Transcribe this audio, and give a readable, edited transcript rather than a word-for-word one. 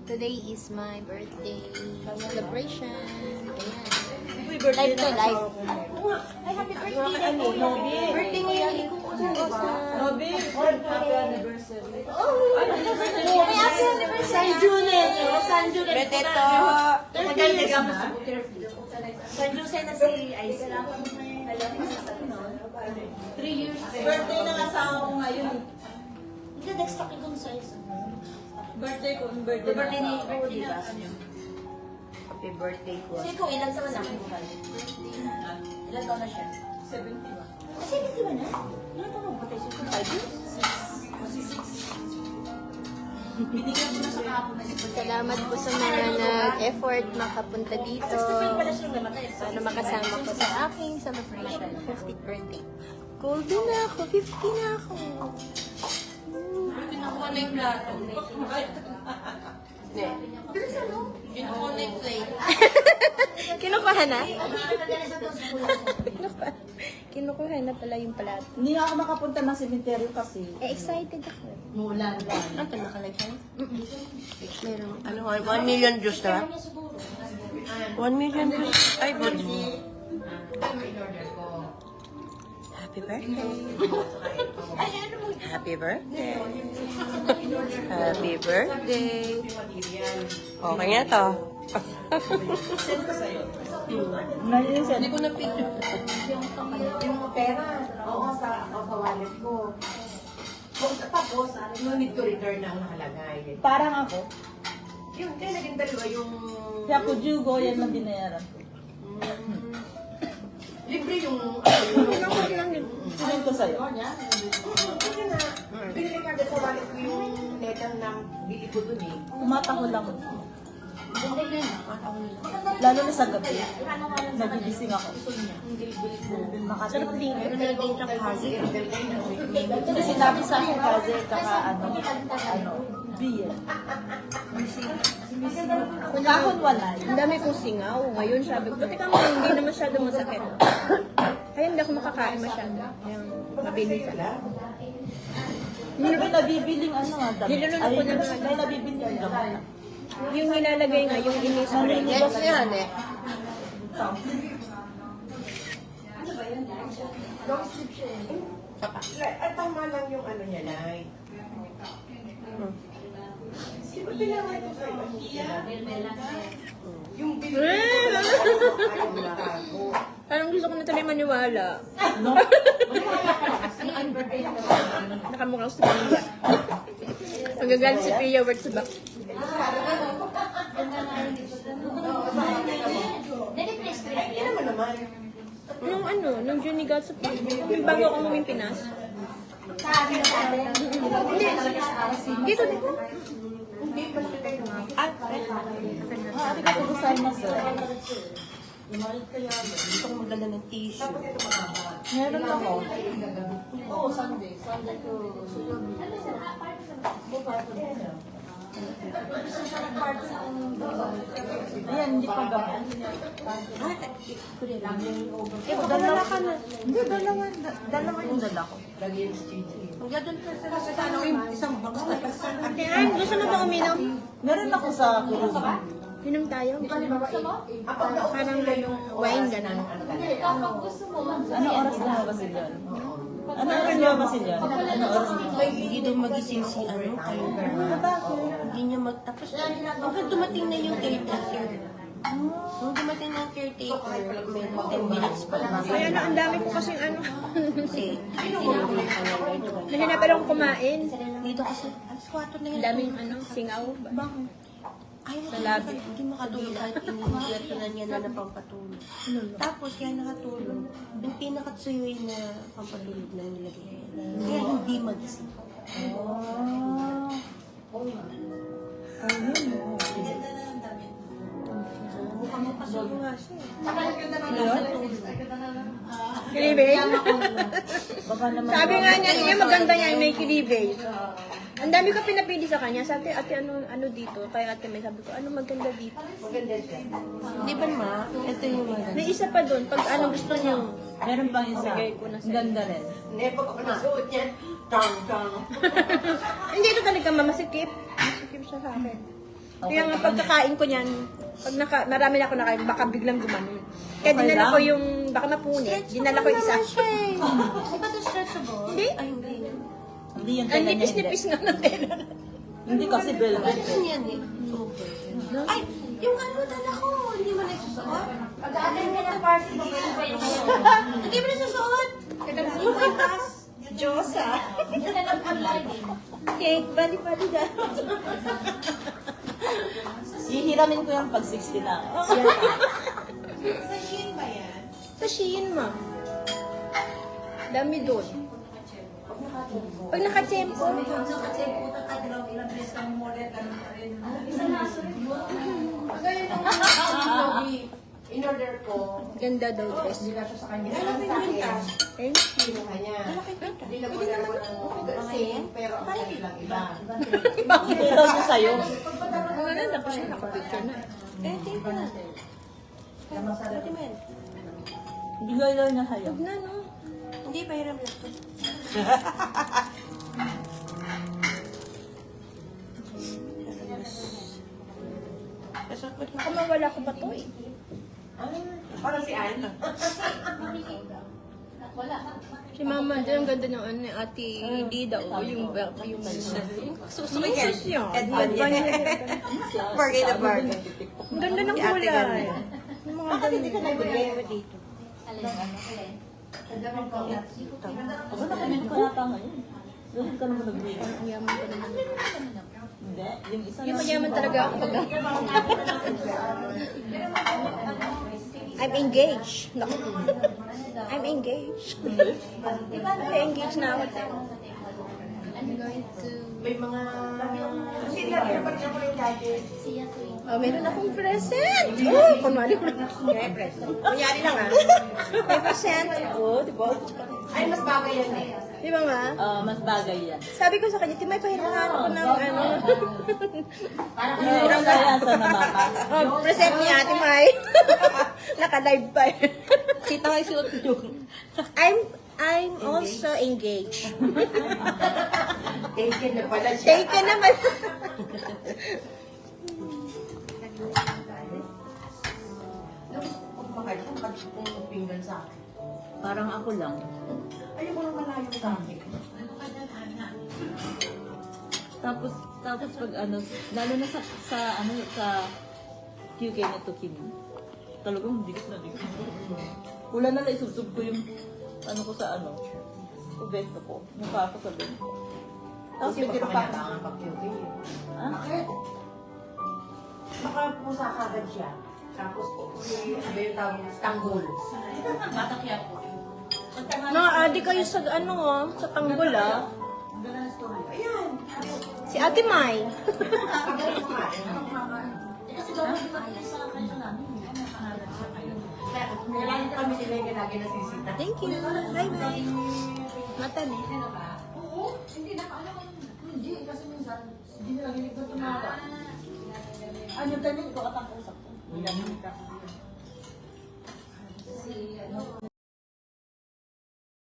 Today is my birthday celebration. Ayan. Birthday Live to live. Ay, happy birthday mo. Birthday mo yun. Nobi, happy anniversary. May happy anniversary. San Junet. San Junet. Birthday to. Magaling ka na. San Jose na si Ice. 3 years. Birthday ng asawa ko ngayon. Hindi, next akin kong size. Birthday ko, birthday ni diba? Happy birthday ko. Kasi kung ilan sa anak mo? Ilan taon na siya? 70 ba? Kasi hindi ba na? Ilan taon mo patay siya? 5 years? Binigyan ko na sa kahapon na siya. Salamat po sa mga nag-effort makapunta dito Pala siyang namatay. para makasama ko sa aking celebration, 50th birthday. Golden na ako, 50 na ako. Kinukuha na yung plato. Kinukuha na yung plate. Kinukuha na? Kinukuha na pala yung plato. Hindi nga ako makapunta ng sementeryo kasi. Eh, excited ako. Mulan ba? Ano ito nakalagay? Meron. Ano, 1 million views na? 1 million views. Ay, good. Happy birthday. Happy birthday. Happy birthday. Okay nga to. Hindi Hindi ko na picture. Yung pera, oo, sa wallet ko. Tapos, no need to return na ang nakalagay. Parang ako. Yung kaya naging dalawa yung... Kaya ko Jugo, yan lang binayaran ko. Libre yung... Sinend ko sa'yo. Kasi na, binili ka agad sa wallet ko yung letang ng bili ko dun eh. Kumataho lang. Lalo na sa gabi. Nagigising ako. Sarap din. Meron na din siyang kasi. Kasi sinabi sa akin kasi kaka beer. Kahon wala. Ang dami kong singaw. Ngayon sabi ko, teka mo, hindi na masyado masakit. Kaya hindi ako makakain masyado. Kaya mabili ka. May nabibiling ano nga dami. Nilunod ako ng mga- May nabibiling dami. Yung nilalagay nga, yung ini-spray. Yes, yan eh. At tama lang yung ano niya, Nay. Di ba pinaway ko sa'yo? Yung bili ko ayaw na ako. Parang gusto ko na tuloy maniwala. No? Nakamukha ko si Pia. Magagalit si Pia word sa back. Ay, naman naman. Nung ano, nung June got sa yung bago ako huming Pinas. Dito, dito. Hindi, malaki kayo nga. Hindi ka tugusan na sir. Gusto ko magdala ng tissue. Meron ako. Oo, Sunday. Sunday to Ayan, hindi pa gamot. Dalawa ka na. Hindi, dalawa yung dala ko. Magdadal ka sa ano, yung isang box na kasal. Kaya, gusto mo ba uminom? Meron ako sa kurusa. Inom tayo. Parang wine, gano'n. Ano oras na ba sila? Ano oras na ba sila? Ano oras na? Hindi daw magising si ano, kayo. Hindi niya magtapos. Hanggang dumating na yung caretaker. Nung dumating na yung caretaker, may 10 minutes pa lang. Kaya na, ang dami ko kasing ano. Kasi, tinawag ka na ito. Nahinapan akong kumain. Dito kasi, alas 4 na Ang yan. daming ano, singaw. Ayaw Sa sa labi. Hindi makatulog kahit iniiyak na niya na pampatulog. Tapos, kaya nakatulog. Yung pinakatsuyoy na pampatulog na nilagay niya. Kaya hindi magising. Mukhang mapasok nga siya. Kilibay? Baka naman. Sabi nga niya, niya maganda niya yung may kilibay. Ang dami ko pinapili sa kanya. Sa ate, ano dito? Kaya ate may sabi ko, ano maganda dito? Di ba ma? Ito yung maganda. May isa pa doon. Pag ano gusto niyo. Meron pang isa. Bigay ko na Ang sa'yo. ganda rin. Hindi, pag ako nasuot yan, Chang. Hindi ito talaga masikip. Masikip siya sa akin. Kaya nga pagkakain ko niyan, pag marami na ako nakain, baka biglang gumanon. Kaya Okay dinala lang. ko yung, baka mapunit, dinala ko yung isa. Di ba ito stretchable? Hindi. Ay, hindi. Hindi yung Ang tela niya, hindi. nipis-nipis nga ng tela. Hindi kasi velvet. Ano yan eh? Okay. Ay, yung ano dala ko, hindi mo nagsusuot? Pag-aatin ka ng party, Hindi mo nagsusuot? Yung kwintas? Diyosa. Cake, bali-bali na. Hihiramin ko yung pag 60 na. Sa Shein ba yan? Sa Shein, ma. Dami doon. Pag naka-tempo. Kagaya ng Logi, in-order ko, Ganda daw dress. hindi na siya sa kanya. Ano sa akin? Thank you. Kinuha niya. Hindi na order ko ng same, pero ang kanya lang iba. Bakit ito niya sa'yo? Ang ganda pa siya, naka-picture na. Eh, take na. Pwede mo yan. Bigay lang niya sa'yo. Huwag na, no? Hindi, pahiram lang ko. Baka mawala ko pa to eh. Parang si Anne. Si Mama, dyan ang ganda ng ano, ni Ate Dida, o yung susunod siya. Bargain na bargain. Ang ganda ng Si Ate kulay. ganda. Yung mga Bakit hindi ka damit. nagbigay mo dito? Ako nakamit ko nata ngayon. Doon ka naman nagbigay. Ang yaman ko naman. Hindi, yung isa Yung lang. magyaman talaga ako pag... I'm engaged. No. I'm engaged. Diba? Engaged na ako. I'm going to... May mga... Kasi narinig ko yung dati. Oh, meron akong present. Oh, kunwari ko na. May present. Kunyari lang ah. May present. Oh, di ba? Ay, mas bagay yan eh. Di ba nga? Mas bagay yan. Sabi ko sa kanya, Timay, pahirahan ako ng ano. Murang kaya sa namapa. Oh, present niya, Timay. Naka-live pa eh. Kita nga isuot yung... I'm also engaged. Taken na pala siya. Taken naman. Kung bakit kung pinggan sa akin. Parang ako lang. Ayoko nang malayo sa akin. Tapos pag ano, lalo na sa ano, sa QK na to, Kim. Talagang dikit na dikit. Wala na lang isubsub ko yung ano ko sa ano, bento ko. Mukha ko sa bento. Tapos Kasi yung pag tinupak. pinatangan pag-QT. Ah? Bakit? Baka pusa kagad siya. Tapos, sabi yung tawag niya, tanggol. Matakya po. Na-adi kayo sa ano oh, sa tanggol ah. Ayan. Si Ate Mai. Kailangan kami nila yung lagi nasisita. Thank you. Bye-bye. Mata ni. Oo, hindi hindi kasi minsan, hindi nila hilig na tumawa. Ano tanin ko atang usap ko. Hindi lang hilig kasi.